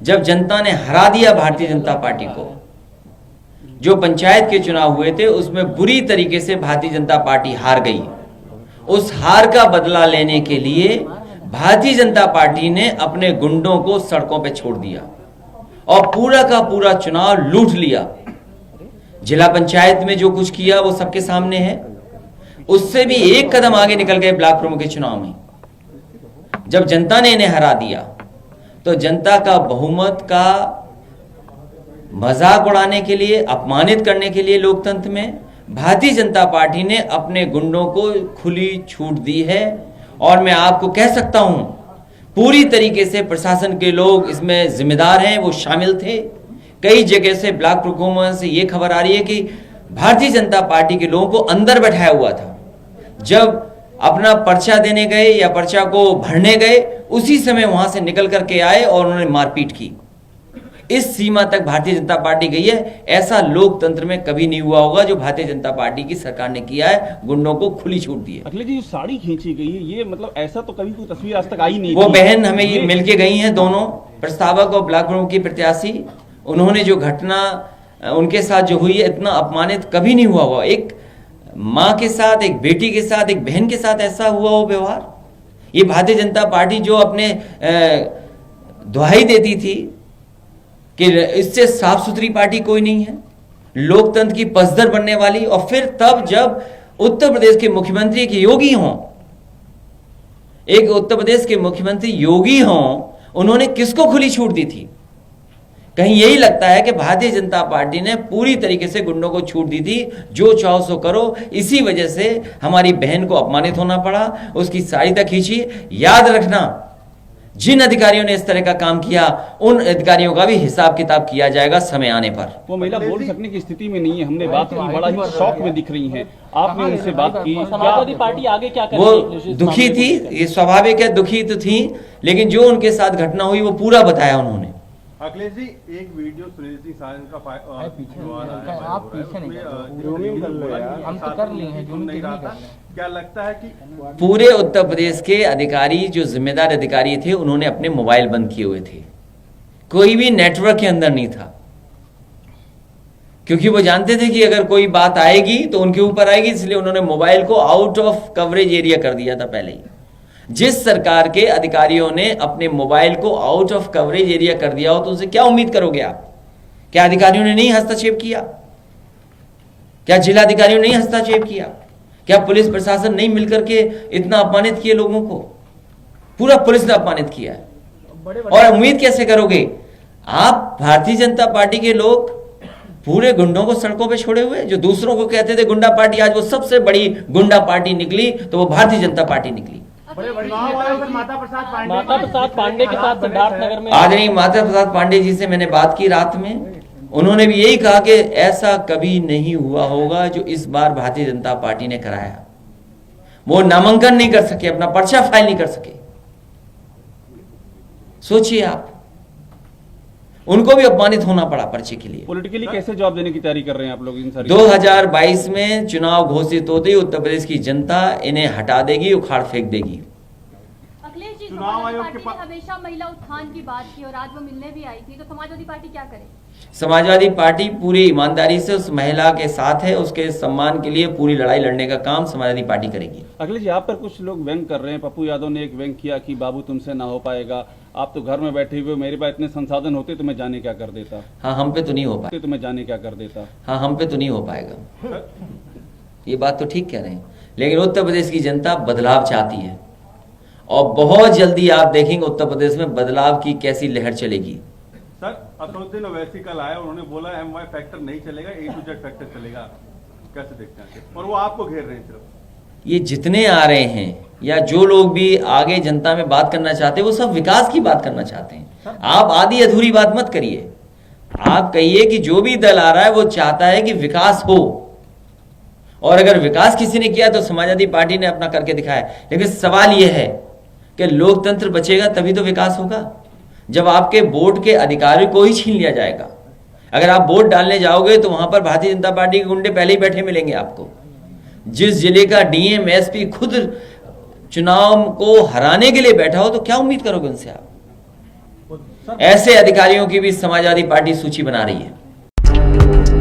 जब जनता ने हरा दिया भारतीय जनता पार्टी को, जो पंचायत के चुनाव हुए थे उसमें बुरी तरीके से भारतीय जनता पार्टी हार गई। उस हार का बदला लेने के लिए भारतीय जनता पार्टी ने अपने गुंडों को सड़कों पे छोड़ दिया और पूरा का पूरा चुनाव लूट लिया। जिला पंचायत में जो कुछ किया वो सबके सामने है। उससे भी एक कदम आगे निकल गए ब्लॉक प्रमुख के चुनाव में। जब जनता ने इन्हें हरा दिया तो जनता का बहुमत का मजाक उड़ाने के लिए, अपमानित करने के लिए लोकतंत्र में भारतीय जनता पार्टी ने अपने गुंडों को खुली छूट दी है। और मैं आपको कह सकता हूं पूरी तरीके से प्रशासन के लोग इसमें जिम्मेदार हैं, वो शामिल थे। कई जगह से ब्लॉक प्रमुख से ये खबर आ रही है कि भारतीय जनता पार्टी के लोगों को अंदर बैठाया हुआ था। जब अपना पर्चा देने गए या पर्चा को भरने गए उसी समय वहां से निकल करके आए और उन्होंने मारपीट की। इस सीमा तक भारतीय जनता पार्टी गई है। ऐसा लोकतंत्र में कभी नहीं हुआ होगा जो भारतीय जनता पार्टी की सरकार ने किया है। गुंडों को खुली छूट दी है। अखिलेश जी, साड़ी खींची गई है, ये मतलब ऐसा तो कभी कोई तस्वीर आज तक आई नहीं। वो बहन हमें ये मिलके गई हैं, दोनों प्रस्तावक और ब्लॉक प्रमुख की प्रत्याशी। उन्होंने जो घटना उनके साथ जो हुई है, इतना अपमानित कभी नहीं हुआ होगा। एक माँ के साथ, एक बेटी के साथ, एक बहन के साथ ऐसा हुआ हो व्यवहार। ये भारतीय जनता पार्टी जो अपने दुहाई देती थी कि इससे साफ सुथरी पार्टी कोई नहीं है, लोकतंत्र की पसदर बनने वाली। और फिर तब जब उत्तर प्रदेश के मुख्यमंत्री के योगी हों, एक उत्तर प्रदेश के मुख्यमंत्री योगी हों, उन्होंने किसको खुली छूट दी थी? कहीं यही लगता है कि भारतीय जनता पार्टी ने पूरी तरीके से गुंडों को छूट दी थी, जो चाहो सो करो। इसी वजह से हमारी बहन को अपमानित होना पड़ा, उसकी साड़ी तक खींची। याद रखना, जिन अधिकारियों ने इस तरह का काम किया उन अधिकारियों का भी हिसाब किताब किया जाएगा समय आने पर। वो महिला बोल सकने की स्थिति में नहीं है। हमने बात की, बड़ा ही शौक में दिख रही हैं। आपने उनसे बात की, समाजवादी पार्टी आगे क्या करेगी? वो दुखी थी, ये स्वाभाविक है, दुखी तो थी, लेकिन जो उनके साथ घटना हुई वो पूरा बताया उन्होंने। अखिलेश जी, एक वीडियो सुनील सिंह साजन का आप पीछे नहीं हम तो कर लिए हैं, जूमिंग नहीं कर रहे। क्या लगता है कि पूरे उत्तर प्रदेश के अधिकारी, जो जिम्मेदार अधिकारी थे, उन्होंने अपने मोबाइल बंद किए हुए थे। कोई भी नेटवर्क के अंदर नहीं था, क्योंकि वो जानते थे कि अगर कोई बात आएगी तो उनके ऊपर आएगी, इसलिए उन्होंने मोबाइल को आउट ऑफ कवरेज एरिया कर दिया था पहले ही। जिस सरकार के अधिकारियों ने अपने मोबाइल को आउट ऑफ कवरेज एरिया कर दिया हो तो उनसे क्या उम्मीद करोगे आप? क्या अधिकारियों ने नहीं हस्तक्षेप किया? क्या जिला अधिकारियों ने नहीं हस्तक्षेप किया? क्या पुलिस प्रशासन नहीं मिलकर के इतना अपमानित किए लोगों को? पूरा पुलिस ने अपमानित किया है। और उम्मीद कैसे करोगे आप? भारतीय जनता पार्टी के लोग पूरे गुंडों को सड़कों पे छोड़े हुए, जो दूसरों को कहते थे गुंडा पार्टी, आज वो सबसे बड़ी गुंडा पार्टी निकली तो वो भारतीय जनता पार्टी निकली। माता प्रसाद पांडे के साथ सिद्धार्थनगर में आदरणीय माता प्रसाद पांडे जी से मैंने बात की रात में। उन्होंने भी यही कहा कि ऐसा कभी नहीं हुआ होगा जो इस बार भारतीय जनता पार्टी ने कराया। वो नामांकन नहीं कर सके, अपना पर्चा फाइल नहीं कर सके। सोचिए आप, उनको भी अपमानित होना पड़ा पर्चे के लिए। पॉलिटिकली कैसे जवाब देने की तैयारी कर रहे हैं आप लोग इन सारी? 2022 में चुनाव घोषित होते ही उत्तर प्रदेश की जनता इन्हें हटा देगी, उखाड़ फेंक देगी। अखिलेश जी, चुनाव आयोग के पार्टी ने हमेशा महिला उत्थान की बात की और आज वो मिलने भी आई थी, तो समाजवादी पार्टी क्या करे? समाजवादी पार्टी पूरी ईमानदारी से उस महिला के साथ है, उसके सम्मान के लिए पूरी लड़ाई लड़ने का काम समाजवादी पार्टी करेगी। अखिलेश जी, आप पर कुछ लोग व्यंग कर रहे हैं। पप्पू यादव ने एक व्यंग किया कि बाबू तुमसे ना हो पाएगा, आप तो घर में बैठे हुए, मेरे पास इतने संसाधन होते तो मैं जाने क्या कर देता। हाँ, हम पे तो नहीं हो पाएगा। तो मैं जाने क्या कर देता। हाँ, हम पे तो नहीं हो पाएगा। ये बात तो ठीक कह रहे हैं, लेकिन उत्तर प्रदेश की जनता बदलाव चाहती है और बहुत जल्दी आप देखेंगे उत्तर प्रदेश में बदलाव की कैसी लहर चलेगी। सर, असदुद्दीन ओवैसी कल आया, उन्होंने बोला MY फैक्टर नहीं चलेगा, A to Z फैक्टर चलेगा। कैसे देखते हैं? और वो आपको घेर रहे हैं सिर्फ। ये जितने आ रहे हैं या जो लोग भी आगे जनता में बात करना चाहते हैं, वो सब विकास की बात करना चाहते हैं। आप आधी अधूरी बात मत करिए। आप कहिए कि जो भी दल आ रहा है वो चाहता है कि विकास हो, और अगर विकास किसी ने किया तो समाजवादी पार्टी ने अपना करके दिखाया। लेकिन सवाल यह है कि लोकतंत्र बचेगा तभी तो विकास होगा। जब आपके वोट के अधिकार को ही छीन लिया जाएगा। अगर आप वोट डालने जाओगे तो वहां पर भारतीय जनता पार्टी के गुंडे पहले ही बैठे मिलेंगे आपको। जिस जिले का DM SP खुद चुनाव को हराने के लिए बैठा हो तो क्या उम्मीद करोगे उनसे आप? ऐसे अधिकारियों की भी समाजवादी पार्टी सूची बना रही है।